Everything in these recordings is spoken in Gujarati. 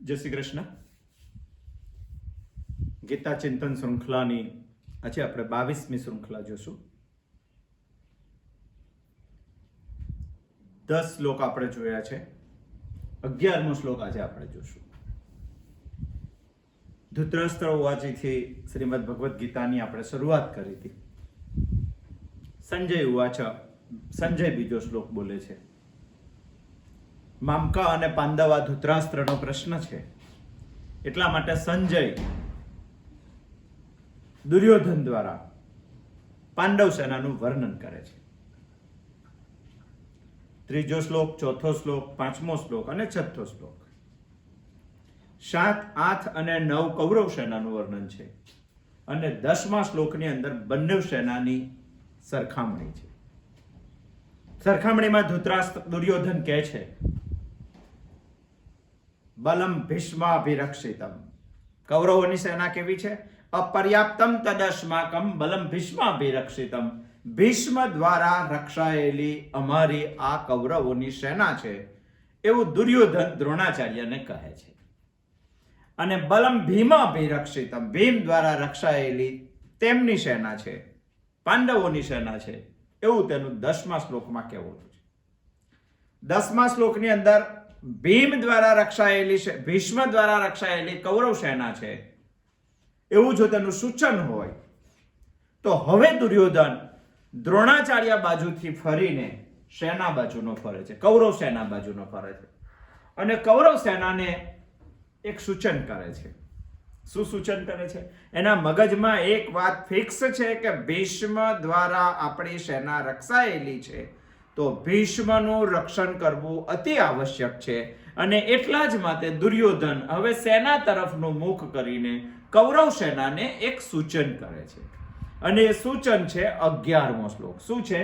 જય શ્રી કૃષ્ણ. ગીતા ચિંતન શૃંખલાની આજે આપણે 22મી શૃંખલા જોશું. 10 શ્લોક આપણે જોયા છે. 11મો શ્લોક આજે આપણે જોશું. ધૃતરાષ્ટ્ર ઉવાચથી શ્રીમદ ભગવદ્ ગીતાની આપણે શરૂઆત કરી હતી. સંજય ઉવાચ, સંજય બીજો શ્લોક બોલે છે. મામકા અને પાંડવા ધૃતરાષ્ટ્રનો પ્રશ્ન છે, એટલા માટે સંજય દુર્યોધન દ્વારા પાંડવ સેનાનું વર્ણન કરે છે. ત્રીજો શ્લોક, ચોથો શ્લોક, પાંચમો શ્લોક અને છઠ્ઠો શ્લોક. 7, 8 અને 9 કૌરવ સેનાનું વર્ણન છે અને 10મા શ્લોકની અંદર બંને સેનાની સરખામણી છે. સરખામણીમાં ધૃતરાષ્ટ્ર દુર્યોધન કહે છે, બલમ ભીષ્માભિરક્ષિતમ. કૌરવોની સેના કેવી છે? અપર્યાપ્તમ તદસ્માકમ બલમ ભીષ્માભિરક્ષિતમ. ભીષ્મ દ્વારા રક્ષાયેલી અમારી આ કૌરવોની સેના છે, એવું દુર્યોધન દ્રોણાચાર્યને કહે છે. અને બલમ ભીમાભિરક્ષિતમ, ભીમ દ્વારા રક્ષાયેલી તેમની સેના છે, પાંડવોની સેના છે, એવું તેનું 10મા શ્લોકમાં કહેવું છે. 10મા શ્લોકની અંદર ભીમ દ્વારા રક્ષાયેલી, ભીષ્મ દ્વારા રક્ષાયેલી કૌરવ સેના છે એવું જો તેનું સૂચન હોય તો હવે દુર્યોધન દ્રોણાચાર્ય બાજુથી ફરીને સેના બાજુનો ફરે છે, કૌરવ સેના બાજુનો ફરે છે અને કૌરવ સેનાને એક સૂચન કરે છે. શું સૂચન કરે છે? એના મગજમાં એક વાત ફિક્સ છે કે ભીષ્મ દ્વારા આપણી સેના રક્ષાયેલી છે, તો ભીષ્મનું રક્ષણ કરવું અતિ આવશ્યક છે. અને એટલા જ માટે દુર્યોધન હવે સેના તરફનું મુખ કરીને કૌરવ સેનાને એક સૂચન કરે છે અને એ સૂચન છે 11મો શ્લોક. શું છે?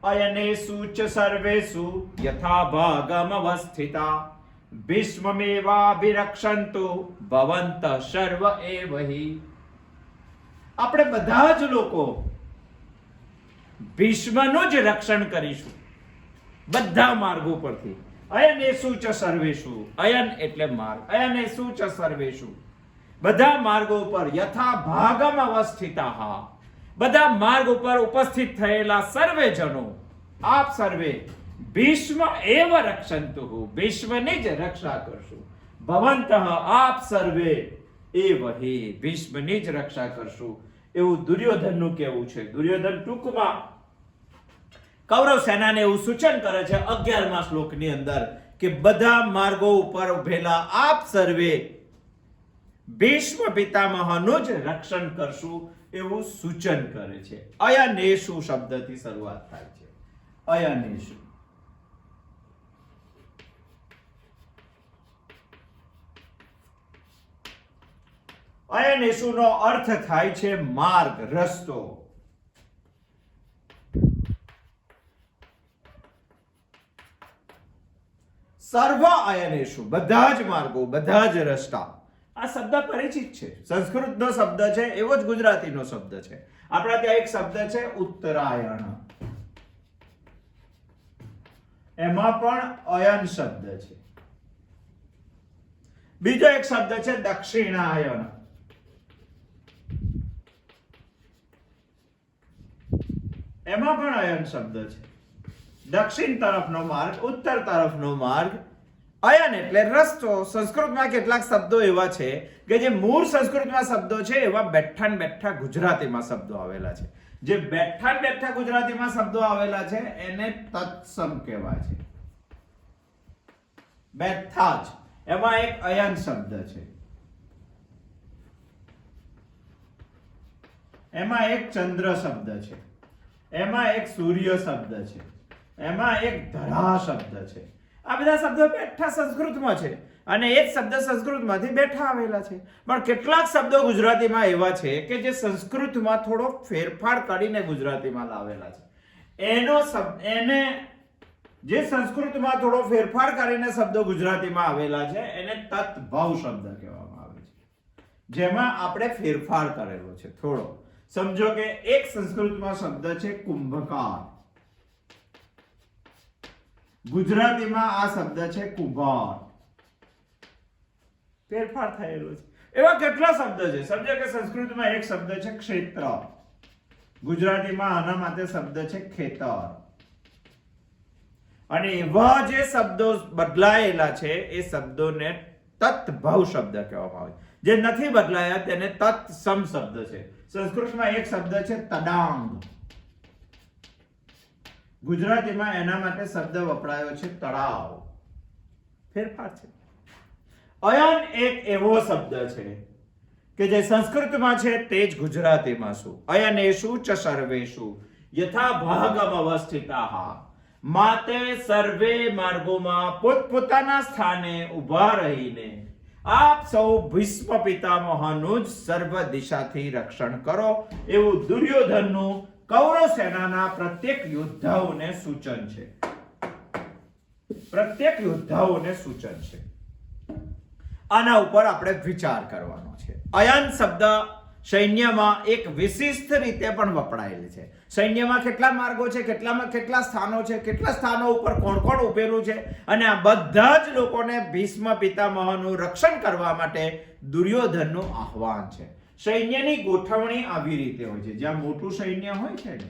અયનેષુ ચ સર્વેષુ યથા ભાગમ અવસ્થિતા ભીષ્મમેવાભિરક્ષન્તુ ભવંત સર્વ એવ હિ. આપણે બધા જ લોકો ભીષ્મનું જ રક્ષણ કરીશું બધા માર્ગો પરથી. અયનેષુ ચ સર્વેષુ, અયન એટલે માર્ગ, અયનેષુ ચ સર્વેષુ, બધા માર્ગો પર યથા ભાગમ અવસ્થિતા, બધા માર્ગ ઉપર ઉપસ્થિત થયેલા સર્વે જનો, આપ સર્વે ભીષ્મ એવ રક્ષંતુ, ભીષ્મની જ રક્ષા કરશું. ભવંત, આપ સર્વે એવ હિ, ભીષ્મની જ રક્ષા કરશું, એવું દુર્યોધનનું કહેવું છે. દુર્યોધન ટૂંકમાં કૌરવ સેનાને એવું સૂચન કરે છે 11મા શ્લોકની અંદર કે બધા માર્ગો ઉપર ઉભેલા આપ સર્વે ભીષ્મ પિતામહનું જ રક્ષણ કરશું એવું સૂચન કરે છે. અયનેષુ શબ્દથી શરૂઆત થાય છે. અયનેષુ. અયનેષુનો અર્થ થાય છે માર્ગ, રસ્તો. સર્વ અયનેષુ, બધા જ માર્ગો, બધા જ રસ્તા. આ શબ્દ પરિચિત છે, સંસ્કૃતનો શબ્દ છે, એવો જ ગુજરાતીનો શબ્દ છે. આપણા ત્યાં એક શબ્દ છે ઉત્તરાયણ, એમાં પણ અયન શબ્દ છે. બીજો એક શબ્દ છે દક્ષિણાયન, એમાં પણ અયન શબ્દ છે. દક્ષિણ તરફનો માર્ગ, ઉત્તર તરફનો માર્ગ. અયન એટલે રસ્તો. સંસ્કૃતમાં કેટલાક શબ્દો એવા છે કે જે મૂળ સંસ્કૃતમાં શબ્દો છે એવા બેઠા ને બેઠા ગુજરાતીમાં શબ્દો આવેલા છે. જે બેઠા ને બેઠા ગુજરાતીમાં શબ્દો આવેલા છે એને તત્સમ કહેવાય છે. બેઠા જ, એમાં એક અયન શબ્દ છે, એમાં એક ચંદ્ર શબ્દ છે, એમાં એક સૂર્ય શબ્દ છે, એમાં એક ધરા શબ્દ છે. આ બધા શબ્દો બેઠા સંસ્કૃતમાં છે અને એ જ શબ્દ સંસ્કૃતમાંથી બેઠા આવેલા છે. પણ કેટલાક શબ્દો ગુજરાતીમાં એવા છે કે જે સંસ્કૃતમાં થોડો ફેરફાર કરીને ગુજરાતીમાં લાવેલા છે. એનો શબ્દ, એને જે સંસ્કૃતમાં થોડો ફેરફાર કરીને શબ્દો ગુજરાતીમાં આવેલા છે એને તત્ભવ શબ્દ કહેવામાં આવે છે, જેમાં આપણે ફેરફાર કરેલો છે થોડો. સમજો કે એક સંસ્કૃતમાં શબ્દ છે કુંભકાર, ગુજરાતીમાં આ શબ્દ છે કુંભાર. ફેરફાર થયેલો છે. એવા કેટલા શબ્દ છે. સમજો કે સંસ્કૃતમાં એક શબ્દ છે ક્ષેત્ર, ગુજરાતીમાં આના માટે શબ્દ છે ખેતર. અને એવા જે શબ્દો બદલાયેલા છે એ શબ્દોને તત્ભવ શબ્દ કહેવામાં આવે. જે નથી બદલાયા તેને તત્સમ શબ્દ છે. સંસ્કૃતમાં એક શબ્દ છે તડાંગ, ગુજરાતીમાં એના માટે શબ્દ વપરાયો છે તળાવ. ફેરફાર છે. અયન એક એવો શબ્દ છે કે જે સંસ્કૃતમાં છે તે જ ગુજરાતીમાં શું. અયનેષુ ચ સર્વેષુ યથા ભાગમ અવસ્થિતાઃ માતે સર્વે માર્ગોમાં પોતપોતાના સ્થાને ઊભા રહીને આપ સૌ ભીષ્મ પિતામહનું જ સર્વ દિશાથી રક્ષણ કરો, એવું દુર્યોધનનું કૌરવ સેનાના પ્રત્યેક યોદ્ધાઓને સૂચન છે. પ્રત્યેક યોદ્ધાઓને સૂચન છે. આના ઉપર આપણે વિચાર કરવાનો છે. અયન શબ્દ સૈન્યમાં એક વિશિષ્ટ રીતે પણ વપરાયેલ છે. સૈન્યમાં કેટલા માર્ગો છે, કેટલા સ્થાનો છે, કેટલા સ્થાનો ઉપર કોણ કોણ ઉભેલું છે, અને આ બધા જ લોકોને ભીષ્મ પિતામહનું રક્ષણ કરવા માટે દુર્યોધનનું આહવાન છે. સૈન્યની ગોઠવણી આવી રીતે હોય છે. જ્યાં મોટું સૈન્ય હોય છે ને,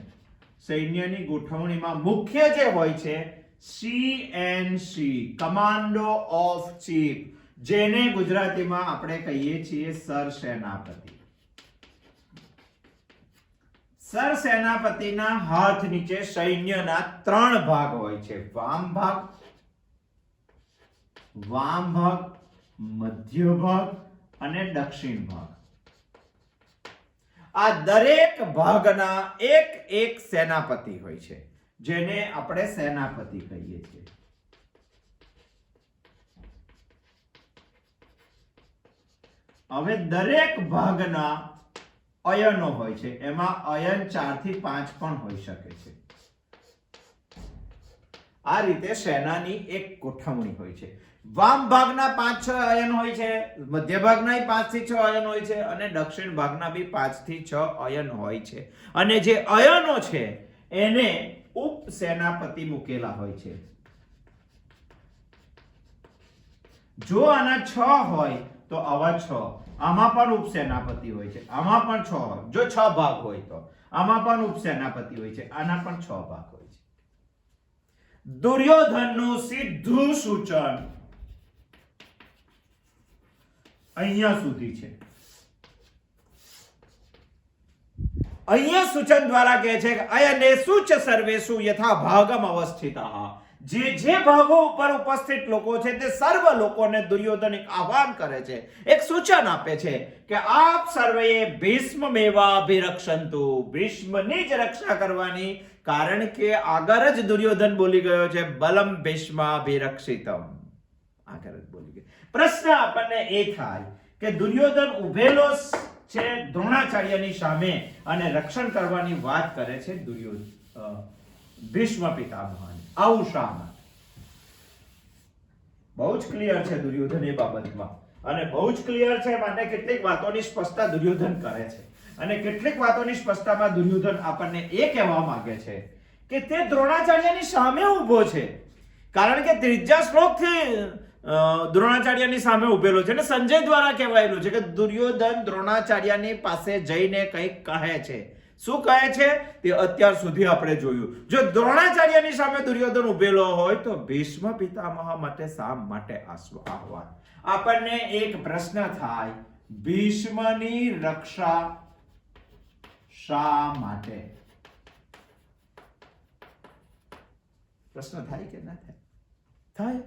સૈન્યની ગોઠવણીમાં મુખ્ય જે હોય છે CNC, કમાન્ડો ઓફ ચીફ, જેને ગુજરાતીમાં આપણે કહીએ છીએ સરસેનાપતિ. સરસેનાપતિના હાથ નીચે સૈન્યના 3 ભાગ હોય છે. વામ ભાગ, મધ્ય ભાગ અને દક્ષિણ ભાગ. આ દરેક ભાગના એક સેનાપતિ હોય છે, જેને આપણે સેનાપતિ કહીએ છીએ. હવે દરેક ભાગના અયનો હોય છે. એમાં અયન 4 થી 5 પણ હોઈ શકે છે. આ રીતે સેનાની એક ગોઠવણી હોય છે. વામ ભાગના 5-6 અયન હોય છે, મધ્ય ભાગના 5 થી 6 અયન હોય છે, અને દક્ષિણ ભાગના બી 5 થી 6 અયન હોય છે. અને જે અયનો છે એને ઉપસેનાપતિ મૂકેલા હોય છે. જો આના 6 હોય તો આવા 6, આમાં પણ ઉપસેનાપતિ હોય છે, આમાં પણ 6 હોય. જો 6 ભાગ હોય તો આમાં પણ ઉપસેનાપતિ હોય છે, આના પણ 6 ભાગ હોય છે. દુર્યોધનનું સીધું સૂચન અહીંયા સુધી છે. અહીંયા સૂચન દ્વારા કહે છે કે અયનેષુ ચ સર્વેષુ યથા ભાગમ અવસ્થિતાઃ. જે ભાગો ઉપર ઉપસ્થિત લોકો છે તે સર્વ લોકોને દુર્યોધન એક આહવાન કરે છે, એક સૂચન આપે છે કે આપ સર્વેએ ભીષ્મમેવાભિરક્ષંતુ, ભીષ્મની જ રક્ષા કરવાની. કારણ કે આગળ જ દુર્યોધન બોલી ગયો છે બલમ ભીષ્માભિરક્ષિતમ. આગળ જ બોલી ગયો. પ્રશ્ન આપણને એ થાય કે દુર્યોધન ઉભેલો છે દ્રોણાચાર્યની સામે અને રક્ષણ કરવાની વાત કરે છે ભીષ્મ પિતામહ. આવું શા માટે? બહુ જ ક્લિયર છે દુર્યોધન એ બાબતમાં, અને બહુ જ ક્લિયર છે માટે કેટલીક વાતોની સ્પષ્ટતા દુર્યોધન કરે છે. અને કેટલીક વાતોની સ્પષ્ટતામાં દુર્યોધન આપણને એ કહેવા માંગે છે કે તે દ્રોણાચાર્યની સામે ઊભો છે. કારણ કે 3જા શ્લોકથી દ્રોણાચાર્યની સામે ઉભેલો છે, અને સંજય દ્વારા કહેવાયેલું છે કે દુર્યોધન દ્રોણાચાર્યની પાસે જઈને કંઈક કહે છે. શું કહે છે તે અત્યાર સુધી આપણે જોયું. જો દ્રોણાચાર્યની સામે દુર્યોધન ઉભેલો હોય તો ભીષ્મ પિતામહ માટે શા માટે આહવાન? આપણને એક પ્રશ્ન થાય, ભીષ્મની રક્ષા શા માટે? પ્રશ્ન થાય કે ના થાય? થાય.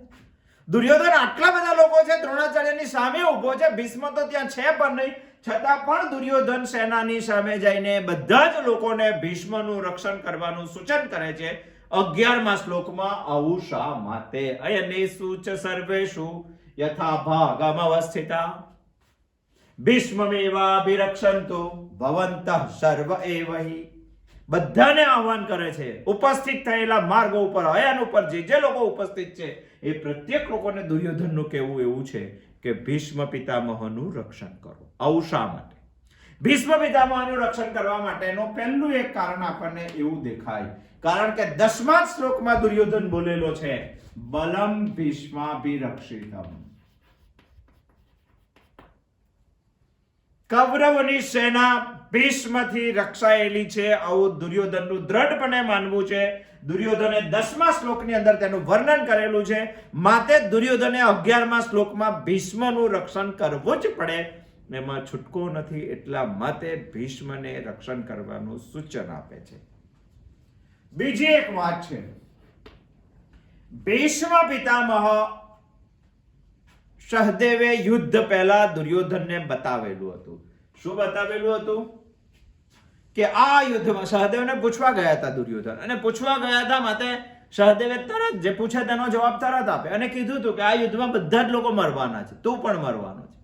દુર્યોધન આટલા બધા લોકો છે, દ્રોણાચાર્યની સામે ઉભો છે, ભીષ્મ તો ત્યાં છે પણ નહીં, છતાં પણ દુર્યોધન સેનાની સામે જઈને બધા જ લોકોને ભીષ્મનું રક્ષણ કરવાનું સૂચન કરે છે. 11મા શ્લોકમાં આવું શા માટે? અયનેષુ ચ સર્વેષુ યથા ભાગમ અવસ્થિતા ભીષ્મમેવાભિરક્ષંતુ ભવन्तઃ સર્વ એવ હિ. બધાને આહવાન કરે છે. ઉપસ્થિત થયેલા માર્ગો ઉપર, અયન ઉપર જે લોકો ઉપસ્થિત છે એ પ્રત્યેક લોકોને દુર્યોધનનું કહેવું એવું છે કે ભીષ્મ પિતામહનું રક્ષણ કરો. આવું શા માટે? ભીષ્મ પિતામહનું રક્ષણ કરવા માટેનું પહેલું એક કારણ આપણને એવું દેખાય, કારણ કે 10મા શ્લોકમાં દુર્યોધન બોલેલો છે બલમ ભીષ્માભિરક્ષિતમ. કૌરવોની સેના ભીષ્મથી રક્ષાયેલી છે આવું દુર્યોધનનું દ્રઢપણે માનવું છે. દુર્યોધને 10મા શ્લોકની અંદર તેનું વર્ણન કરેલું છે. માટે દુર્યોધને 11મા શ્લોકમાં ભીષ્મનું રક્ષણ કરવું જ પડે, એમાં છૂટકો નથી. એટલા માટે ભીષ્મને રક્ષણ કરવાનું સૂચન આપે છે. બીજી એક વાત છે, ભીષ્મ પિતામહ સહદેવે યુદ્ધ પહેલા દુર્યોધનને બતાવેલું હતું. શું બતાવેલું હતું? કે આ યુદ્ધમાં સહદેવને પૂછવા ગયા હતા દુર્યોધન, અને પૂછવા ગયા હતા માટે સહદેવે તરત જે પૂછે તેનો જવાબ તરત આપે અને કીધું હતું કે આ યુદ્ધમાં બધા જ લોકો મરવાના છે, તું પણ મરવાનો છે.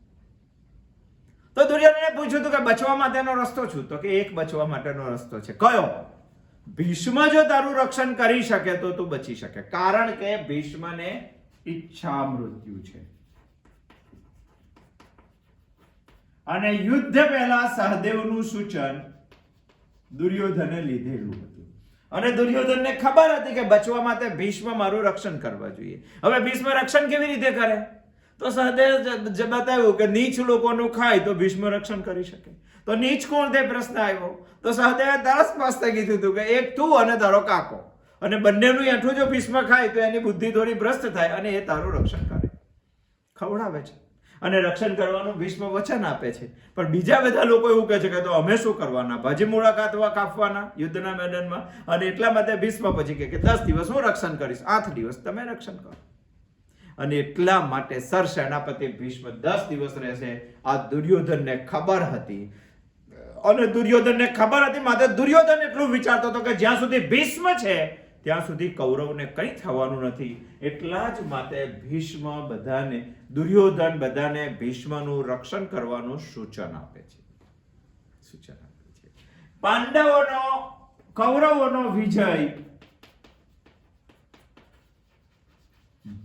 તો દુર્યોધને પૂછ્યું હતું કે બચવા માટેનો રસ્તો શું? તો કે એક બચવા માટેનો રસ્તો છે. કયો? ભીષ્મ જો તારું રક્ષણ કરી શકે તો તું બચી શકે, કારણ કે ભીષ્મને ઈચ્છા મૃત્યુ છે. અને યુદ્ધ પહેલા સહદેવનું સૂચન દુર્યોધને લીધેલું હતું, અને દુર્યોધનને ખબર હતી કે બચવા માટે ભીષ્મ મારું રક્ષણ કરવા જોઈએ. હવે ભીષ્મ રક્ષણ કેવી રીતે કરે? તો સહદેવ બતાવ્યું કે નીચ લોકોનું ખાય તો ભીષ્મ રક્ષણ કરી શકે. તો નીચ કોણ? તે પ્રશ્ન આવ્યો. તો સહદેવે તરત સ્પષ્ટ કીધું હતું કે એક તું અને તારો કાકો, અને બંનેનું એઠું જો ભીષ્મ ખાય તો એની બુદ્ધિ થોડી ભ્રષ્ટ થાય અને એ તારું રક્ષણ કરે, ખવડાવે છે અને રક્ષણ કરવાનું ભીષ્મ વચન આપે છે. પણ બીજા બધા લોકો એવું કહે છે કે તો અમે શું કરવાના, ભાજી મૂળા કાપવાના યુદ્ધના મેદાનમાં. અને એટલા માટે ભીષ્મ પછી કે 10 દિવસ હું રક્ષણ કરીશ, 8 દિવસ તમે રક્ષણ કરો. અને એટલા માટે સર સેનાપતિ ભીષ્મ 10 દિવસ રહેશે. આ દુર્યોધનને ખબર હતી, અને દુર્યોધનને ખબર હતી માટે દુર્યોધન એટલું વિચારતો હતો કે જ્યાં સુધી ભીષ્મ છે ત્યાં સુધી કૌરવને કંઈ થવાનું નથી. એટલા જ માટે ભીષ્મ બધાને, દુર્યોધન બધાને ભીષ્મનું રક્ષણ કરવાનું સૂચન આપે છે. પાંડવોનો, કૌરવોનો વિજય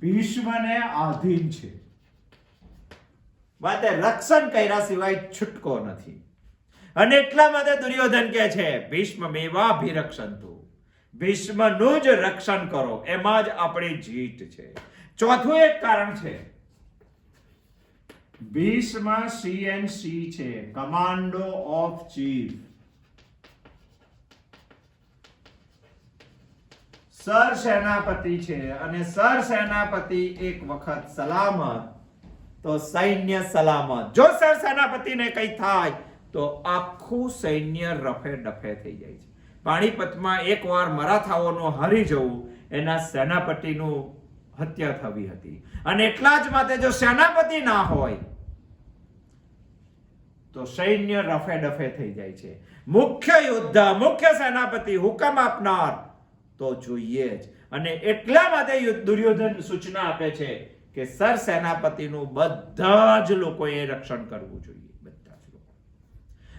ભીષ્મને આધીન છે, માટે રક્ષણ કર્યા સિવાય છૂટકો નથી. અને એટલા માટે દુર્યોધન કહે છે ભીષ્મમેવાભિરક્ષંતુ, ભીષ્મનું જ રક્ષણ કરો, એમાં જ આપણી જીત છે. ચોથું એક કારણ છે, ભીષ્મ CNC છે, કમાન્ડો ઓફ ચીફ. સર સેનાપતિ છે, અને સર સેનાપતિ એક વખત સલામત તો સૈન્ય સલામત. જો સર સેનાપતિને કંઈ થાય તો આખું સૈન્ય રફે ડફે થઈ જાય છે. પાણીપતમાં એકવાર મરાઠાઓનું હારી જવું, એના સેનાપતિનું હત્યા થવી હતી. અને એટલા જ માટે જો સેનાપતિ ના હોય તો સૈન્ય રફે ડફે થઈ જાય છે. મુખ્ય યોદ્ધા, મુખ્ય સેનાપતિ, હુકમ આપનાર તો જોઈએ જ. અને એટલા માટે દુર્યોધન સૂચના આપે છે કે સર સેનાપતિનું બધા જ લોકોએ રક્ષણ કરવું જોઈએ. બધા જ લોકો,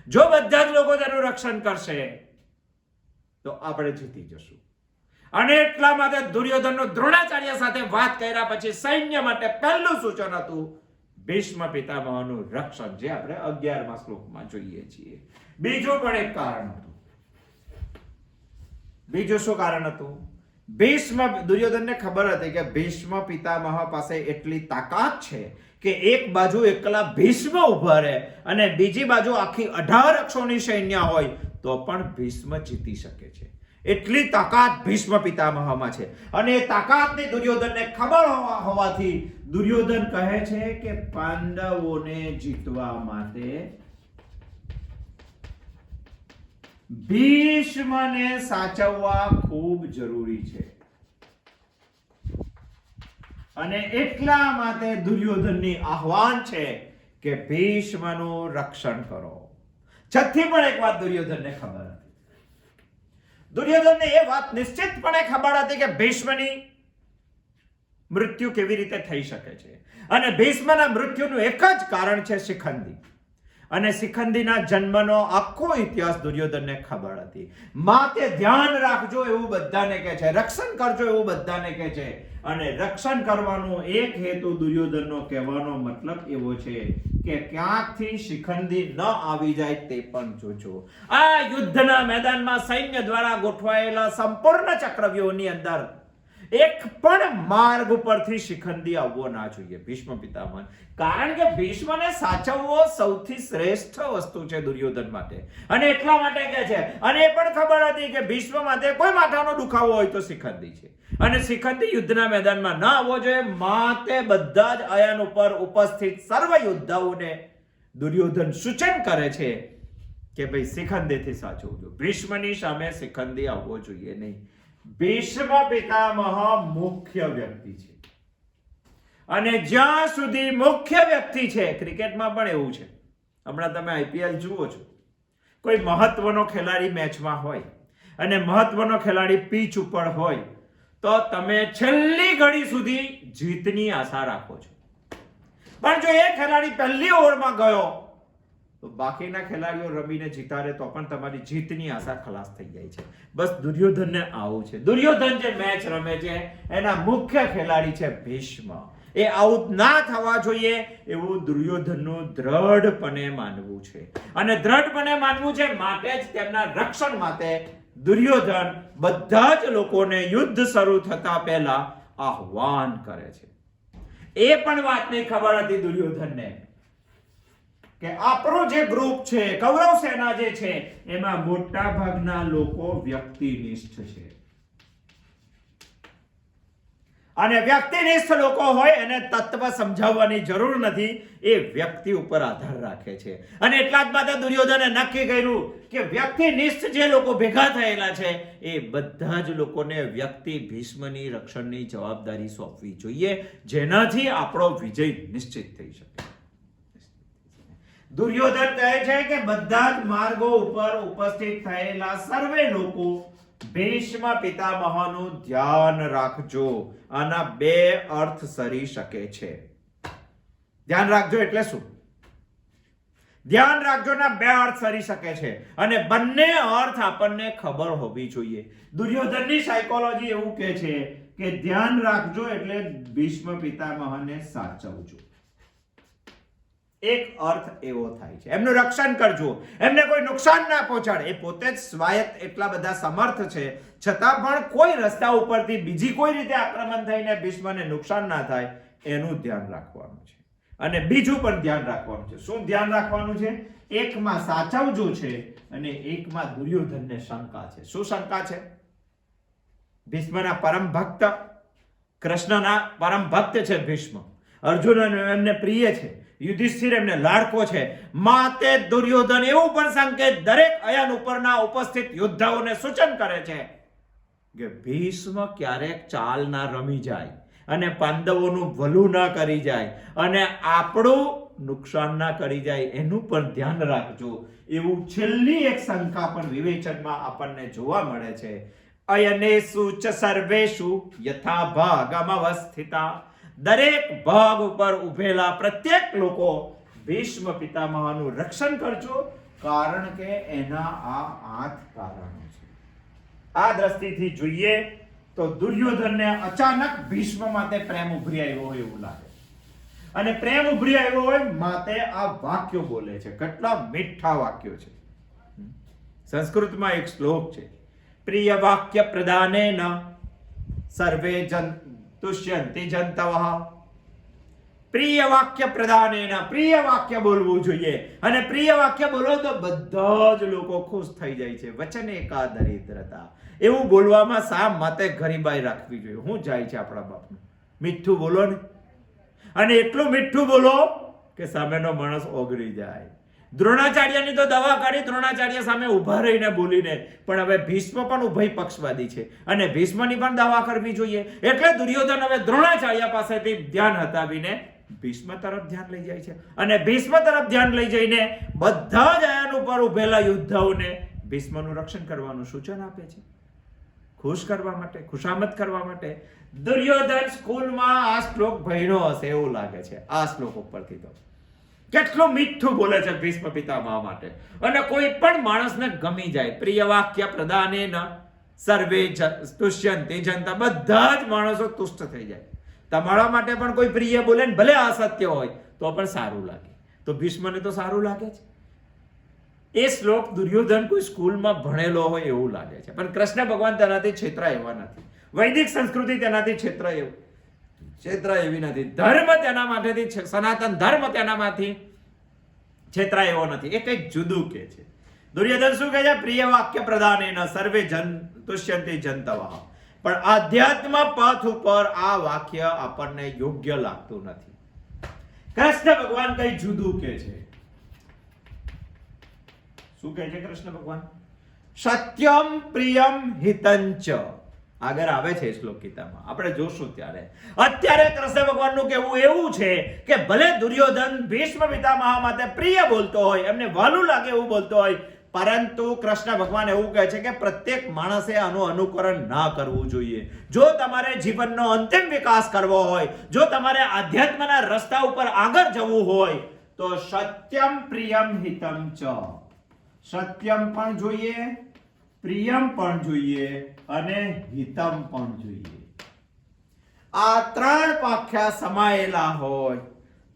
જો બધા જ લોકો તેનું રક્ષણ કરશે તો આપણે જીતી જશું. અને એટલા માટે દુર્યોધનનું દ્રોણાચાર્ય સાથે વાત કર્યા પછી સૈન્ય માટે પહેલું સૂચન હતું ભીષ્મ પિતામહનું રક્ષણ, જે આપણે 11મા શ્લોકમાં જોઈએ છીએ. બીજું પણ એક કારણ હતું. બીજું શું કારણ હતું? ભીષ્મ, દુર્યોધનને ખબર હતી કે ભીષ્મ પિતામહ પાસે એટલી તાકાત છે કે એક બાજુ એકલા ભીષ્મ ઉભા રહે અને બીજી બાજુ આખી 18 અક્ષોની સૈન્ય હોય તો પણ ભીષ્મ જીતી શકે છે. એટલી તાકાત ભીષ્મ પિતામહમાં છે. અને એ તાકાતની દુર્યોધનને ખબર હોવાથી દુર્યોધન કહે છે કે પાંડવોને જીતવા માટે ભીષ્મને સાચવવા ખૂબ જરૂરી છે. અને એટલા માટે દુર્યોધનની આહ્વાન છે કે ભીષ્મનું રક્ષણ કરો. છઠ્ઠી પણ એક વાત દુર્યોધનને ખબર હતી. દુર્યોધનને એ વાત નિશ્ચિતપણે ખબર હતી કે ભીષ્મની મૃત્યુ કેવી રીતે થઈ શકે છે. અને ભીષ્મના મૃત્યુનું એક જ કારણ છે શિખંડી. અને શિખંડીના જન્મનો આખો ઇતિહાસ દુર્યોધનને ખબર હતી. માટે ધ્યાન રાખજો એવું બધાને કહે છે, રક્ષણ કરજો એવું બધાને કહે છે. અને રક્ષણ કરવાનો એક હેતુ દુર્યોધનનો કહેવાનો મતલબ એવો છે કે ક્યાંકથી શિખંડી ન આવી જાય તે પણ જોજો. આ યુદ્ધના મેદાનમાં સૈન્ય દ્વારા ગોઠવાયેલા સંપૂર્ણ ચક્રવ્યૂહની અંદર એક પણ માર્ગ ઉપરથી શિખંડી આવવો ના જોઈએ ભીષ્મ પિતામહ. કારણ કે ભીષ્મને સાચવવો સૌથી શ્રેષ્ઠ વસ્તુ છે દુર્યોધન માટે, અને એટલા માટે કે છે, અને એ પણ ખબર હતી કે ભીષ્મ માટે કોઈ માથાનો દુખાવો હોય તો શિખંડી છે, અને શિખંડી યુદ્ધના મેદાનમાં ના આવવો જોઈએ. માટે બધા જ અયન ઉપર ઉપસ્થિત સર્વ યોદ્ધાઓને દુર્યોધન સૂચન કરે છે કે ભાઈ શિખંડીથી સાચવજો, ભીષ્મની સામે શિખંડી આવવો જોઈએ નહીં. ભીષ્મ પિતામહ મુખ્ય વ્યક્તિ છે, અને જ્યાં સુધી મુખ્ય વ્યક્તિ છે, ક્રિકેટમાં પણ એવું છે, હમણાં તમે આઈપીએલ જુઓ છો, કોઈ મહત્વનો ખેલાડી મેચમાં હોય અને મહત્વનો ખેલાડી પીચ ઉપર હોય તો તમે છેલ્લી ઘડી સુધી જીતની આશા રાખો છો. પણ જો એ ખેલાડી પહેલી ઓવરમાં ગયો તો બાકીના ખેલાડીઓ રમીને જીતાડે તો પણ તમારી જીતની આશા ખલાસ થઈ જાય છે. બસ દુર્યોધનને આવું છે. દુર્યોધન જે મેચ રમે છે એના મુખ્ય ખેલાડી છે ભીષ્મ. એ આઉટ ના થવા જોઈએ એવું દુર્યોધનનું દ્રઢપણે માનવું છે, અને દ્રઢપણે માનવું છે. માટે જ તેમના રક્ષણ માટે દુર્યોધન બધા જ લોકોને યુદ્ધ શરૂ થતા પહેલા આહ્વાન કરે છે. એ પણ વાત નહીં ખબર હતી દુર્યોધનને કે આપણો જે ગ્રુપ છે, કૌરવ સેના જે છે, એમાં મોટા ભાગના લોકો વ્યક્તિનિષ્ઠ છે, અને વ્યક્તિનિષ્ઠ લોકો હોય એને તત્વ સમજાવવાની જરૂર નથી, એ વ્યક્તિ ઉપર આધાર રાખે છે. અને એટલા જ માટે દુર્યોધને નક્કી કર્યું કે વ્યક્તિનિષ્ઠ જે લોકો ભેગા થયેલા છે એ બધા જ લોકોને વ્યક્તિ ભીષ્મની રક્ષણની જવાબદારી સોંપવી જોઈએ, જેનાથી આપણો વિજય નિશ્ચિત થઈ શકે. દુર્યોધન કહે છે કે બધા જ માર્ગો ઉપર ઉપસ્થિત થયેલા સર્વે લોકો ભીષ્મ પિતામહનું ધ્યાન રાખજો. આના બે અર્થ સરી શકે છે. ધ્યાન રાખજો એટલે શું? ધ્યાન રાખજો ના બે અર્થ સરી શકે છે, અને બંને અર્થ આપણને ખબર હોવી જોઈએ. દુર્યોધનની સાયકોલોજી એવું કહે છે કે ધ્યાન રાખજો એટલે ભીષ્મ પિતામહને સાચવજો. એક અર્થ એવો થાય છે, એમનું રક્ષણ કરજો, એમને કોઈ નુકસાન ના પહોંચાડે. એ પોતે જ સ્વાયત્ત એટલા બધા સમર્થ છે, છતાં પણ કોઈ રસ્તા ઉપરથી બીજી કોઈ રીતે આક્રમણ થઈને ભીષ્મને નુકસાન ના થાય એનું ધ્યાન રાખવાનું છે. અને બીજું પણ ધ્યાન રાખવાનું છે. શું ધ્યાન રાખવાનું છે? એકમાં સાચવજો છે, અને એકમાં દુર્યોધનને શંકા છે. શું શંકા છે? ભીષ્મના પરમ ભક્ત, કૃષ્ણના પરમ ભક્ત છે ભીષ્મ. અર્જુન એમને પ્રિય છે, યુધિષ્ઠિર એમને લાડકો છે. માટે દુર્યોધન એવું પણ સંકેત દરેક અયન ઉપરના ઉપસ્થિત યોદ્ધાઓને સૂચન કરે છે કે ભીષ્મ ક્યારેક ચાલ ના રમી જાય અને પાંડવોનું ભલું ના કરી જાય અને આપણું નુકસાન ના કરી જાય, એનું પણ ધ્યાન રાખજો. એવું છેલ્લી એક શંકા પણ વિવેચનમાં આપણને જોવા મળે છે. અયનેષુ ચ સર્વેષુ યથા ભાગમ અવસ્થિતા. દરેક ભાગ ઉપર ઉભેલા પ્રત્યેક લોકો ભીષ્મ પિતામહનું રક્ષણ કરજો, કારણ કે એના આ 8 કારણો છે. આ દ્રષ્ટિથી જોઈએ તો દુર્યોધનને અચાનક ભીષ્મ માટે પ્રેમ ઉભરી આવ્યો હોય એવું લાગે, અને પ્રેમ ઉભરી આવ્યો હોય માટે આ વાક્યો બોલે છે. કેટલા મીઠા વાક્યો છે. સંસ્કૃતમાં એક શ્લોક છે, પ્રિય વાક્ય પ્રદાનેન સર્વે જન તુષ્યંતિ જંતવઃ. પ્રિય વાક્ય પ્રદાનેન, પ્રિય વાક્ય બોલવું જોઈએ, અને પ્રિય વાક્ય બોલો તો બધા જ લોકો ખુશ થઈ જાય છે. વચન એકા દરિદ્રતા. એવું બોલવામાં શા માટે ગરીબાઈ રાખવી જોઈએ? શું જાય છે આપણા બાપનું? મીઠું બોલો ને, અને એટલું મીઠું બોલો કે સામેનો માણસ ઓગળી જાય. દ્રોણાચાર્યની તો દવા કાઢી, દ્રોણાચાર્ય સામે ઉભા રહીને બોલીને, પણ હવે ભીષ્મ પણ ઉભય પક્ષવાદી છે, અને ભીષ્મની પણ દવા કરવી જોઈએ. એટલે દુર્યોધન હવે દ્રોણાચાર્ય પાસેથી ધ્યાન હટાવીને ભીષ્મ તરફ ધ્યાન લઈ જાય છે, અને ભીષ્મ તરફ ધ્યાન લઈ જઈને બધા જ અયન ઉપર ઉભેલા યોદ્ધાઓને ભીષ્મનું રક્ષણ કરવાનું સૂચન આપે છે, ખુશ કરવા માટે, ખુશામત કરવા માટે. દુર્યોધન સ્કૂલમાં આ શ્લોક ભણ્યો હશે એવું લાગે છે. આ શ્લોક ઉપરથી તો કેટલું મીઠું બોલે છે ભીષ્મ પિતામહ માટે, અને કોઈ પણ માણસને ગમી જાય. પ્રિય વાક્ય પ્રદાનેન સર્વે તુષ્યંતિ જનતા. બધા જ માણસો તુષ્ટ થઈ જાય. તમારા માટે પણ કોઈ પ્રિય બોલે ને, ભલે અસત્ય હોય તો પણ સારું લાગે. તો ભીષ્મને તો સારું લાગે છે. એ શ્લોક દુર્યોધન કોઈ સ્કૂલમાં ભણેલો હોય એવું લાગે છે, પણ કૃષ્ણ ભગવાન તેનાથી છેતરા એવા નથી. વૈદિક સંસ્કૃતિ તેનાથી ક્ષેત્ર એવી નથી. ધર્મ તેના માટેથી, સનાતન ધર્મ તેનામાંથી ક્ષેત્ર એવો નથી. એ કંઈક જુદું કે છે. દુર્યોધન શું કહે છે? પ્રિય વાક્ય પ્રધાનેન સર્વે જન તુષ્યંતિ જંતવઃ. પણ આધ્યાત્મ પથ ઉપર આ વાક્ય આપણને યોગ્ય લાગતું નથી. કૃષ્ણ ભગવાન કઈ જુદું કે છે. શું કહે છે કૃષ્ણ ભગવાન? સત્યમ પ્રિયમ હિતંચ. આગળ આવે છે શ્લોક ગીતામાં, આપણે જોશું ત્યારે. અત્યારે કૃષ્ણ ભગવાનનું કહેવું એવું છે કે ભલે દુર્યોધન ભીષ્મ પિતામહ માટે પ્રિય બોલતો હોય, એમને વહાલું લાગે એવું બોલતો હોય, પરંતુ કૃષ્ણ ભગવાન એવું કહે છે કે પ્રત્યેક માણસે આનું અનુકરણ ના કરવું જોઈએ. જો તમારે જીવનનો અંતિમ વિકાસ કરવો હોય, જો તમારે આધ્યાત્મના રસ્તા ઉપર આગળ જવું હોય, તો સત્યમ પ્રિયમ હિતમ ચ. સત્યમ પણ જોઈએ, પ્રિયમ પણ જોઈએ અને હિતમ પણ જોઈએ. આ ત્રણ વાક્ય સમાયેલા હોય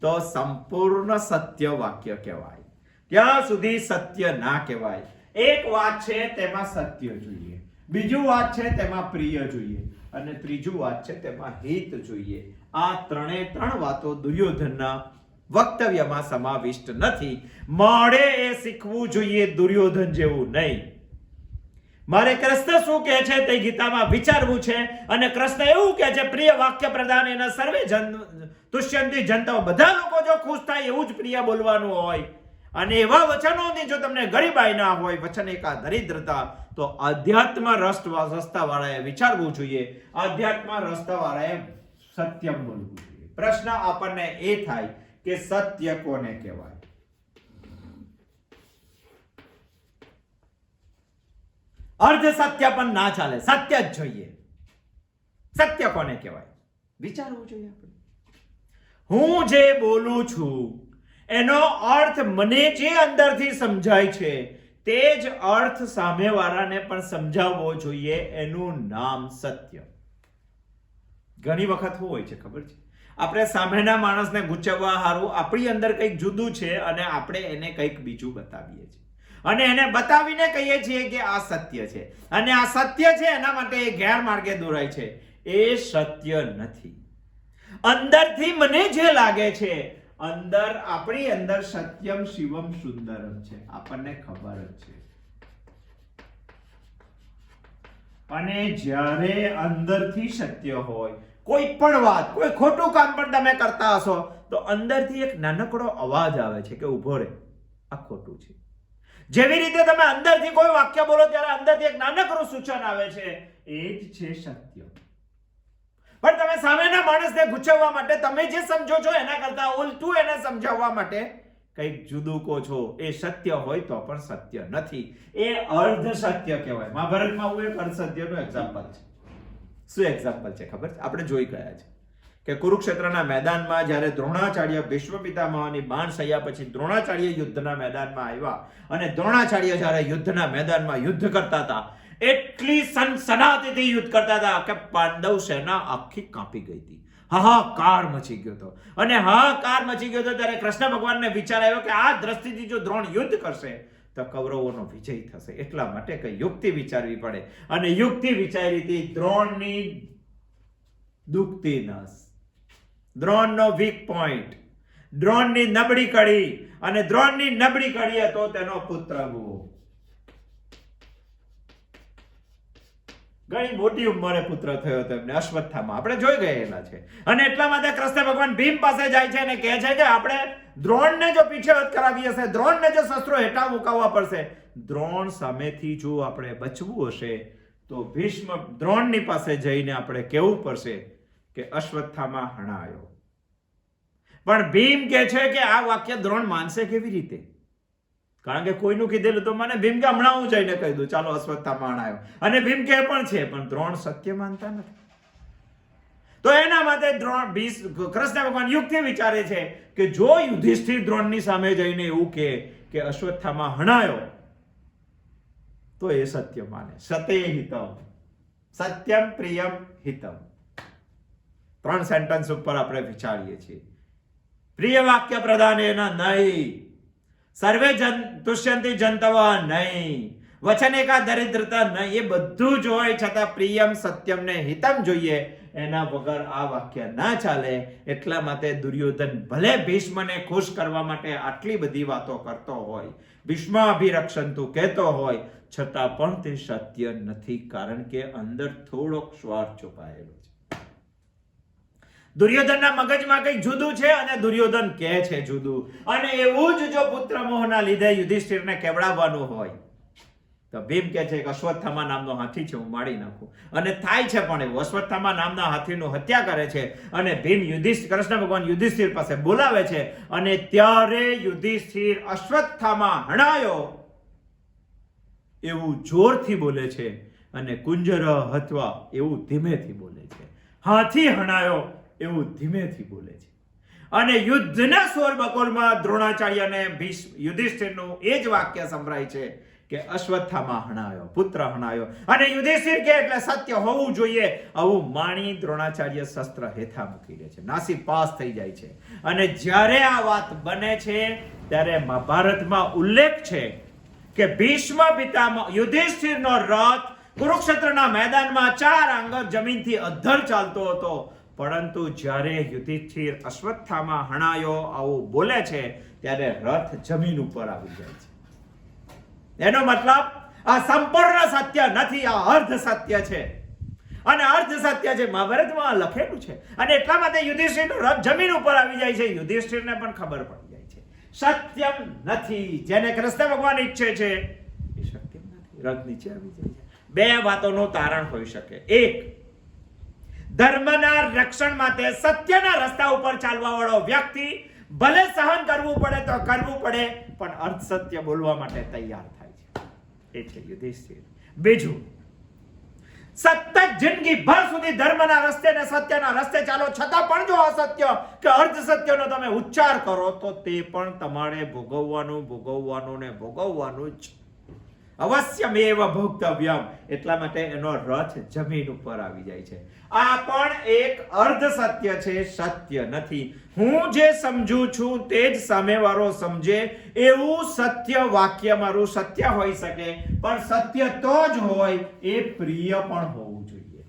તો સંપૂર્ણ સત્ય વાક્ય કહેવાય. ત્યાં સુધી સત્ય ના કહેવાય. એક વાત છે તેમાં સત્ય જોઈએ, બીજું વાત છે તેમાં પ્રિય જોઈએ અને ત્રીજું વાત છે તેમાં હિત જોઈએ. આ ત્રણ વાતો દુર્યોધનના વક્તવ્યમાં સમાવિષ્ટ નથી. મારે એ શીખવું જોઈએ દુર્યોધન જેવું નહીં. મારે કૃષ્ણ શું કહે છે તે ગીતામાં વિચારવું છે. અને કૃષ્ણ એવું કહે છે પ્રિય વાક્ય પ્રધાન એના સર્વે જન તુષ્યંતિ જનતા. બધા લોકો જો ખુશ થાય એવું જ પ્રિય બોલવાનું હોય. અને એવા વચનોની જો તમને ગરીબાઈ ના હોય, વચન એકા દરિદ્રતા, તો આધ્યાત્મ રસ્તા વાળાએ વિચારવું જોઈએ. આધ્યાત્મ રસ્તા વાળાએ સત્યમ બોલવું જોઈએ. પ્રશ્ન આપણને એ થાય કે સત્ય કોને કહેવાય? અર્ધ સત્ય પણ ના ચાલે, સત્ય જ જોઈએ. સત્ય કોને કહેવાય? વિચારવું જોઈએ આપણે. હું જે બોલું છું એનો અર્થ મને જે અંદરથી સમજાય છે તે જ અર્થ સામેવાળાને પણ સમજાવવો જોઈએ. એનું નામ સત્ય. ઘણી વખત શું હોય છે ખબર છે? આપણે સામેના માણસને ગુચવવા હારું આપણી અંદર કંઈક જુદું છે અને આપણે એને કંઈક બીજું બતાવીએ છીએ અને એને બતાવીને કહીએ છીએ કે આ સત્ય છે અને આ સત્ય છે, એના માટે એ ગેરમાર્ગે દોરાય છે. એ સત્ય નથી. અંદરથી મને જે લાગે છે, અંદર આપણી અંદર સત્યમ શિવમ સુંદરમ છે, આપણને ખબર જ છે. અને જ્યારે અંદરથી સત્ય હોય, કોઈ પણ વાત, કોઈ ખોટું કામ પણ તમે કરતા હશો તો અંદરથી એક નાનકડો અવાજ આવે છે કે ઉભો રહે, આ ખોટું છે. જેવી રીતે તમે અંદરથી કોઈ વાક્ય બોલો ત્યારે અંદરથી એક નાનકડું સૂચન આવે છે, એ જ છે સત્ય. પણ તમે સામેના માણસને ગુચવવા માટે તમે જે સમજો છો એના કરતા ઉલટું એને સમજાવવા માટે કંઈક જુદું કહો છો. એ સત્ય હોય તો પણ સત્ય નથી, એ અર્ધ સત્ય કહેવાય. મહાભારતમાં આવું એક અર્ધ સત્યનું એક્ઝામ્પલ છે. શું એક્ઝામ્પલ છે ખબર છે? આપણે જોઈ ગયા છે કે કુરુક્ષેત્રના મેદાનમાં જ્યારે દ્રોણાચાર્ય ભીષ્મ પિતામહની બાણ સહ્યા પછી દ્રોણાચાર્ય યુદ્ધના મેદાનમાં આવ્યા અને દ્રોણાચાર્ય જ્યારે યુદ્ધના મેદાનમાં યુદ્ધ કરતા હતા, એટલી સનસનાટીથી યુદ્ધ કરતા હતા કે પાંડવ સેના આખી કાપી ગઈ હતી. હાહાકાર મચી ગયો હતો. અને હાહાકાર મચી ગયો હતો ત્યારે કૃષ્ણ ભગવાનને વિચાર આવ્યો કે આ દ્રષ્ટિથી જો દ્રોણ યુદ્ધ કરશે તો કૌરવોનો વિજય થશે. એટલા માટે કઈ યુક્તિ વિચારવી પડે અને યુક્તિ વિચારી હતી દ્રોણની દુખતી નસ, દ્રોણનો વીક પોઈન્ટ, દ્રોણની નબળી કડી. અને દ્રોણની નબળી કડી હતો તેનો પુત્ર ગુહો. ઘણી મોટી ઉંમરે પુત્ર થયો હતો એમને, અશ્વત્થામા. આપણે જોઈ ગયેલા છે. અને એટલા માટે કૃષ્ણ ભગવાન ભીમ પાસે જાય છે અને કહે છે કે આપણે દ્રોણને જો પીછેવટ કરાવી હશે, દ્રોણને જો શસ્ત્રો હેઠા મુકાવવા પડશે, દ્રોણ સામેથી જો આપણે બચવું હશે તો ભીષ્મ દ્રોણની પાસે જઈને આપણે કહેવું પડશે કે અશ્વત્થામા હણાયો. પણ ભીમ કહે છે કે આ વાક્ય દ્રોણ માનશે કેવી રીતે? કારણ કે કોઈનું કીધેલું તો મને ભીમ કે હમણાં હું જઈને કહી દઉં, ચાલો અશ્વત્થામા હણાયો. અને ભીમ કહે પણ છે, પણ દ્રોણ સત્ય માનતા નથી. તો એના માટે કૃષ્ણ ભગવાન યુક્તિ વિચારે છે કે જો યુધિષ્ઠિર દ્રોણની સામે જઈને એવું કે અશ્વત્થામા હણાયો તો એ સત્ય માને. સતે હિતમ, સત્યમ પ્રિયમ હિતમ. 3 સેન્ટેન્સ ઉપર આપણે વિચારીએ છીએ. પ્રિય વાક્ય પ્રધાનેન નહીં, સર્વે જન તુષ્યંતિ જંતવ નહીં, વચનેકા દરિદ્રતા ન, એ બધું જ હોય છતાં પ્રિયમ સત્યમ ને હિતમ જોઈએ, એના વગર આ વાક્ય ના ચાલે. એટલા માટે દુર્યોધન ભલે ભીષ્મને ખુશ કરવા માટે આટલી બધી વાતો કરતો હોય, ભીષ્માભિરક્ષંતુ કહેતો હોય, છતાં પણ તે સત્ય નથી, કારણ કે અંદર થોડોક સ્વાર્થ છુપાયેલો છે. દુર્યોધનના મગજમાં કંઈક જુદું છે અને દુર્યોધન કહે છે જુદું. અને એવું જ જો પુત્ર મોહના લીધે યુધિષ્ઠિરને કેવડાવવાનું હોય તો ભીમ કહે છે કે અશ્વત્થામા નામનો હાથી છે, હું મારી નાખું. અને થાય છે પણ એવું. અશ્વત્થામા નામના હાથીનું હત્યા કરે છે અને ભીમ કૃષ્ણ ભગવાન યુધિષ્ઠિર પાસે બોલાવે છે. અને ત્યારે યુધિષ્ઠિર અશ્વત્થામા હણાયો એવું જોરથી બોલે છે અને કુંજર હત્વા એવું ધીમેથી બોલે છે. હાથી હણાયો એવું ધીમેથી બોલે છે. અને યુદ્ધના સોર બકોરમાં દ્રોણાચાર્યને યુધિષ્ઠિરનું એ જ વાક્ય સંભળાય છે કે અશ્વત્થામા હણાયો, પુત્ર હણાયો. અને યુધિષ્ઠિર કે એટલે સત્ય હોવું જોઈએ આવું માણી દ્રોણાચાર્ય શસ્ત્ર હેઠા મૂકી દે છે, નાસી પાસ થઈ જાય છે. અને જ્યારે આ વાત બને છે ત્યારે મહાભારતમાં ઉલ્લેખ છે કે ભીષ્મ પિતામહ યુધિષ્ઠિરનો રથ કુરુક્ષેત્રના મેદાનમાં 4 આંગળ જમીનથી અધ્ધર ચાલતો હતો, પરંતુ જ્યારે યુધિષ્ઠિર અશ્વત્થામા હણાયો આવું બોલે છે ત્યારે રથ જમીન ઉપર આવી જાય છે. એનો મતલબ આ સંપૂર્ણ સત્ય નથી, આ અર્ધ સત્ય છે. અને અર્ધ સત્ય છે મહાભારતમાં લખેલું છે. અને એટલા માટે યુધિષ્ઠિરનો રથ જમીન ઉપર આવી જાય છે. યુધિષ્ઠિરને પણ ખબર પડી જાય છે સત્યમ નથી, જેને કૃષ્ણ ભગવાન ઈચ્છે છે એ સત્યમ નથી, રથ નીચે આવી જાય છે. 2 વાતોનું તારણ હોઈ શકે. એક, ધર્મના રક્ષણ માટે સત્યના રસ્તા ઉપર ચાલવા વાળો વ્યક્તિ ભલે સહન કરવું પડે તો કરવું પડે, પણ અર્ધ સત્ય બોલવા માટે તૈયાર થાય છે. એ છે યુધિષ્ઠિર. બીજું, સતત જિંદગી ભર સુધી ધર્મના રસ્તે ને સત્યના રસ્તે ચાલો, છતાં પણ જો અસત્ય કે અર્ધ સત્યનો તમે ઉચ્ચાર કરો તો તે પણ તમારે ભોગવવાનું ને ભોગવવાનું જ. અવશ્યમેવ ભોક્તવ્યમ. એટલા માટે એનો રથ જમીન ઉપર આવી જાય છે. આ પણ એક અર્ધ સત્ય છે, સત્ય નથી. હું જે સમજુ છું તે જ સામેવાળો સમજે એવું સત્ય વાક્ય મારું સત્ય હોઈ શકે, પણ સત્ય તો જ હોય એ પ્રિય પણ હોવું જોઈએ.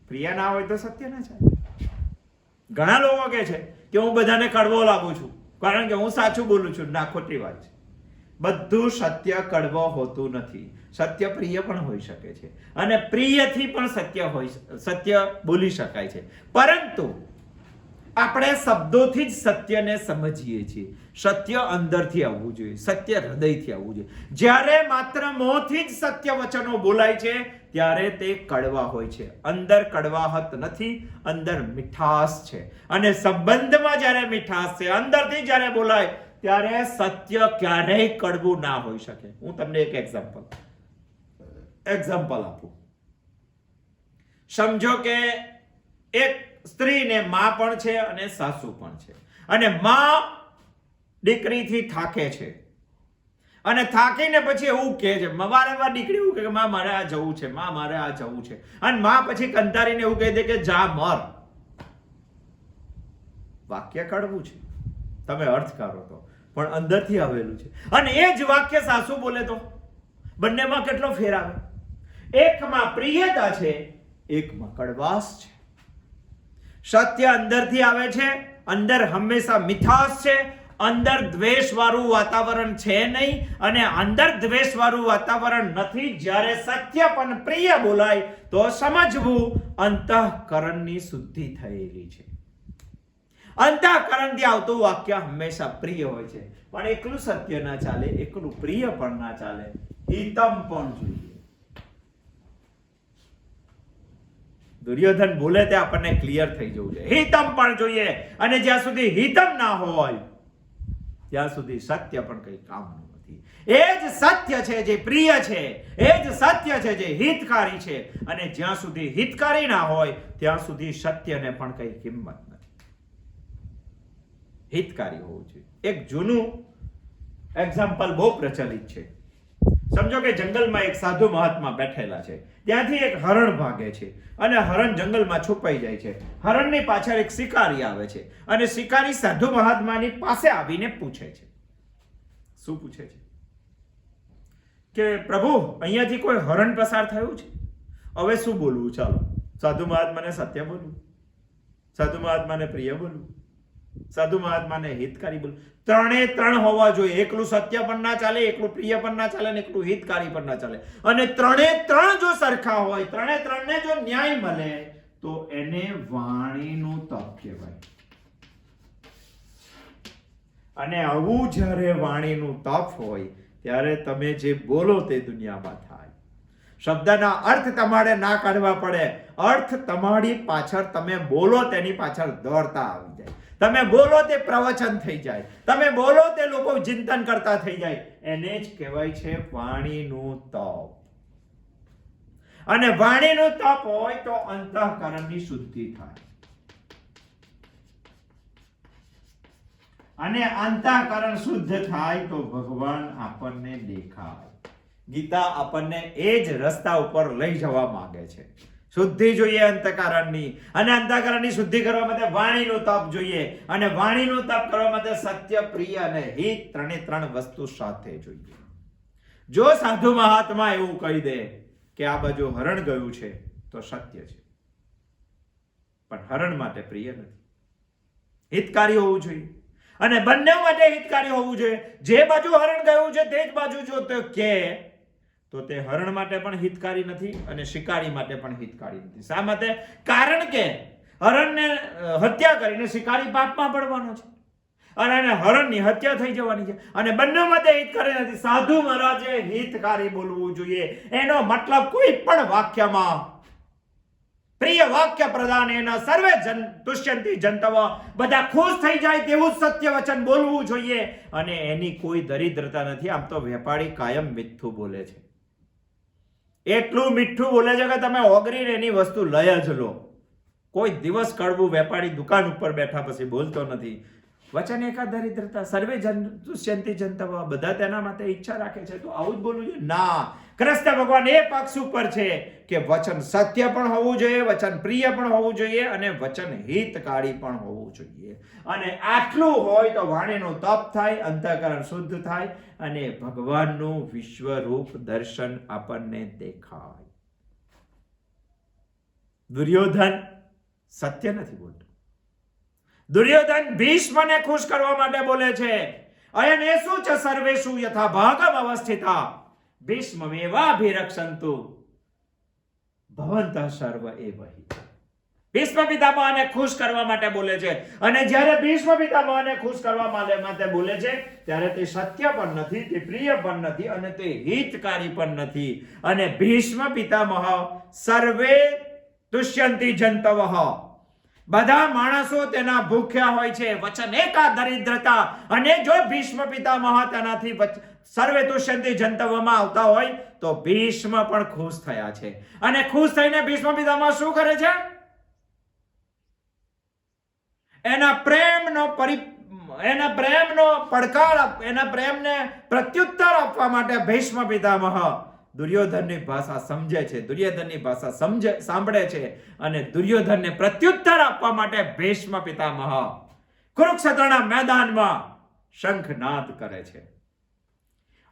પ્રિય ના હોય તો સત્ય ના ચાલે. ઘણા લોકો કહે છે કે હું બધાને કડવો લાગુ છું કારણ કે હું સાચું બોલું છું. ના, ખોટી વાત છે. બધું સત્ય કડવો હોતું નથી. સત્ય પ્રિય પણ હોઈ શકે છે અને પ્રિયથી પણ સત્ય બોલી શકાય છે. પરંતુ આપણે શબ્દોથી જ સત્યને સમજીએ છીએ. સત્ય અંદરથી આવવું જોઈએ, સત્ય હૃદયથી આવવું જોઈએ. જ્યારે માત્ર મોંથી જ સત્ય વચનો બોલાય છે ત્યારે તે કડવા હોય છે. અંદર કડવાહટ નથી, અંદર મીઠાશ છે. અને સંબંધમાં જ્યારે મીઠાશ છે, અંદરથી જ્યારે બોલાય ત્યારે સત્ય ક્યારેય કડવું ના હોઈ શકે. હું તમને એક એક્ઝામ્પલ આપું. સમજો કે એક સ્ત્રીને માં પણ છે અને સાસુ પણ છે, અને માં દીકરીથી થાકે છે અને થાકીને પછી એવું કહે છે, વારંવાર દીકરી એવું કહે કે માં મારે આ જવું છે, માં મારે આ જવું છે, અને માં પછી કંટાળીને એવું કહી દે કે જા મર. વાક્ય કડવું છે, તમે અર્થ કરો તો, પણ અંદરથી આવેલું છે. અને એ જ વાક્ય સાસુ બોલે તો બંનેમાં કેટલો ફેર આવે. એકમાં પ્રિયતા છે, એકમાં કડવાશ છે. સત્ય અંદરથી આવે છે, અંદર હંમેશા મીઠાશ છે, અંદર દ્વેષ વાળું વાતાવરણ છે નહીં. અને અંદર દ્વેષ વાળું વાતાવરણ નથી. જ્યારે સત્ય પણ પ્રિય બોલાય તો સમજવું અંતઃકરણની શુદ્ધિ થયેલી છે. અંતઃકરણથી આવતું વાક્ય હંમેશા પ્રિય હોય છે. પણ એકલું સત્ય ના ચાલે, એકલું પ્રિય પણ ના ચાલે, હિતમ પણ જોઈએ. દુર્યોધન બોલે તે આપણને ક્લિયર થઈ જવું જોઈએ. હિતમ પણ જોઈએ. અને જ્યાં સુધી હિતમ ના હોય ત્યાં સુધી સત્ય પણ કઈ કામનું નથી. એ જ સત્ય છે જે પ્રિય છે, એ જ સત્ય છે જે હિતકારી છે. અને જ્યાં સુધી હિતકારી ના હોય ત્યાં સુધી સત્યને પણ કઈ કિંમત નથી. હિતકારી હોવું જોઈએ. એક જૂનું એક્ઝામ્પલ બહુ પ્રચલિત છે. સમજો કે જંગલમાં એક સાધુ મહાત્મા બેઠેલા છે. ત્યાંથી એક હરણ ભાગે છે અને હરણ જંગલમાં છુપાઈ જાય છે. હરણની પાછળ એક શિકારી આવે છે અને શિકારી સાધુ મહાત્માની પાસે આવીને પૂછે છે. શું પૂછે છે? કે પ્રભુ અહીંયાથી કોઈ હરણ પસાર થયું છે, હવે શું બોલવું? ચાલો સાધુ મહાત્માને સત્ય બોલવું, સાધુ મહાત્માને પ્રિય બોલવું, સાધુ મહાત્માને હિતકારી બોલવું. ત્રણે ત્રણ હોવા જોઈએ. એકલું સત્ય પણ ના ચાલે, એકલું પ્રિય પણ ના ચાલે, અને એકલું હિતકારી પણ ના ચાલે. અને ત્રણે ત્રણ જો સરખા હોય, ત્રણે ત્રણને જો ન્યાય મળે તો એને વાણીનું તપ કહેવાય. અને આવું જ્યારે વાણીનું તપ હોય ત્યારે તમે જે બોલો તે દુનિયામાં થાય. શબ્દના અર્થ તમારે ના કાઢવા પડે. અર્થ તમારી પાછળ તમે બોલો તેની પાછળ દોડતા આવી જાય. તમે બોલો તે પ્રવચન થઈ જાય. તમે બોલો તે લોકો ચિંતન કરતા થઈ જાય. એને જ કહેવાય છે વાણીનું તપ. અને વાણીનું તપ હોય તો અંતઃકરણની શુદ્ધિ થાય. અને અંતઃકરણ શુદ્ધ થાય તો ભગવાન આપણને દેખાય. ગીતા આપણને એ જ રસ્તા ઉપર લઈ જવા માંગે છે. શુદ્ધિ જોઈએ અંતઃકરણની, અને અંતઃકરણની શુદ્ધિ કરવા માટે વાણીનું તપ જોઈએ, અને વાણીનું તપ કરવા માટે સત્ય, પ્રિય અને હિત ત્રણે ત્રણ વસ્તુ સાથે જોઈએ. જો સાધુ મહાત્મા એવું કહી દે કે આ બાજુ હરણ ગયું છે તો સત્ય છે, પણ હરણ માટે પ્રિય નથી. હિતકારી હોવું જોઈએ, અને બંને માટે હિતકારી હોવું જોઈએ. જે બાજુ હરણ ગયું છે તે જ બાજુ જો તો કે તો તે હરણ માટે પણ હિતકારી નથી અને શિકારી માટે પણ હિતકારી નથી. શા માટે? કારણ કે હરણને હત્યા કરીને શિકારી પાપમાં પડવાનો છે, અને હરણની હત્યા થઈ જવાની છે, અને બંને માટે હિતકારી નથી. સાધુ મહારાજે હિતકારી બોલવું જોઈએ. એનો મતલબ કોઈ પણ વાક્યમાં પ્રિય વાક્ય પ્રદાન એના સર્વે જન તુષ્યંતિ જંતવ, બધા ખુશ થઈ જાય તેવું સત્ય વચન બોલવું જોઈએ. અને એની કોઈ દરિદ્રતા નથી. આમ તો વેપારી કાયમ મીઠું બોલે છે. એટલું મીઠું બોલે છે કે તમે ઓગરીને એની વસ્તુ લઈ જ લો. કોઈ દિવસ કડવું વેપારી દુકાન ઉપર બેઠા પછી બોલતો નથી. વચન એકા દરિદ્રતા, સર્વે જન તુષ્યંતિ જંતવ, બધા તેના માટે ઈચ્છા રાખે છે, તો આવું જ બોલવું જોઈએ? ના, કૃષ્ણ ભગવાન એ પક્ષ ઉપર છે કે વચન સત્ય પણ હોવું જોઈએ, વચન પ્રિય પણ હોવું જોઈએ, અને વચન હિતકારી પણ હોવું જોઈએ. અને આટલું હોય તો વાણીનું તપ થાય, અંતઃકરણ શુદ્ધ થાય, અને ભગવાનનું વિશ્વરૂપ દર્શન આપણને દેખાય. દુર્યોધન સત્ય નથી બોલતો. દુર્યોધન ભીષ્મને ખુશ કરવા માટે બોલે છે. અયનેષુ ચ સર્વેષુ યથા ભાગમ અવસ્થિતા ભીષ્મમેવાભિરક્ષંતુ ભવन्तઃ સર્વ એવ હિ. ભીષ્મ પિતામહને ખુશ કરવા માટે બોલે છે. અને જ્યારે ભીષ્મ પિતામહને ખુશ કરવા માટે બોલે છે ત્યારે તે સત્ય પણ નથી, તે પ્રિય પણ નથી, અને તે હિતકારી પણ નથી. અને ભીષ્મ પિતામહ સર્વે તુષ્યંતિ જંતવઃ, બધા માણસો તેના ભૂખ્યા હોય છે. વચન એકા દરિદ્રતા, અને જો ભીષ્મ પિતામહ તેનાથી સર્વે તુષ્યંતિ જંતવમાં આવતા હોય તો ભીષ્મ પણ ખુશ થયા છે. અને ખુશ થઈને ભીષ્મ પિતામહ શું કરે છે? એના પ્રેમનો પડકાર, એના પ્રેમને પ્રત્યુત્તર આપવા માટે ભીષ્મ પિતામહ દુર્યોધનની ભાષા સમજે છે, દુર્યોધનની ભાષા સાંભળે છે, અને દુર્યોધનને પ્રત્યુત્તર આપવા માટે ભીષ્મ પિતામહ કુરુક્ષેત્રના મેદાનમાં શંખનાદ કરે છે.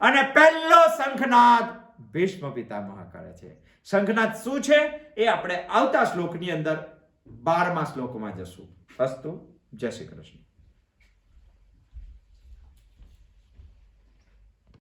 અને પહેલો શંખનાદ ભીષ્મ પિતામહ કરે છે. શંખનાદ શું છે એ આપણે આવતા શ્લોકની અંદર 12મા શ્લોકમાં જશું. અસ્તુ. જય શ્રી કૃષ્ણ.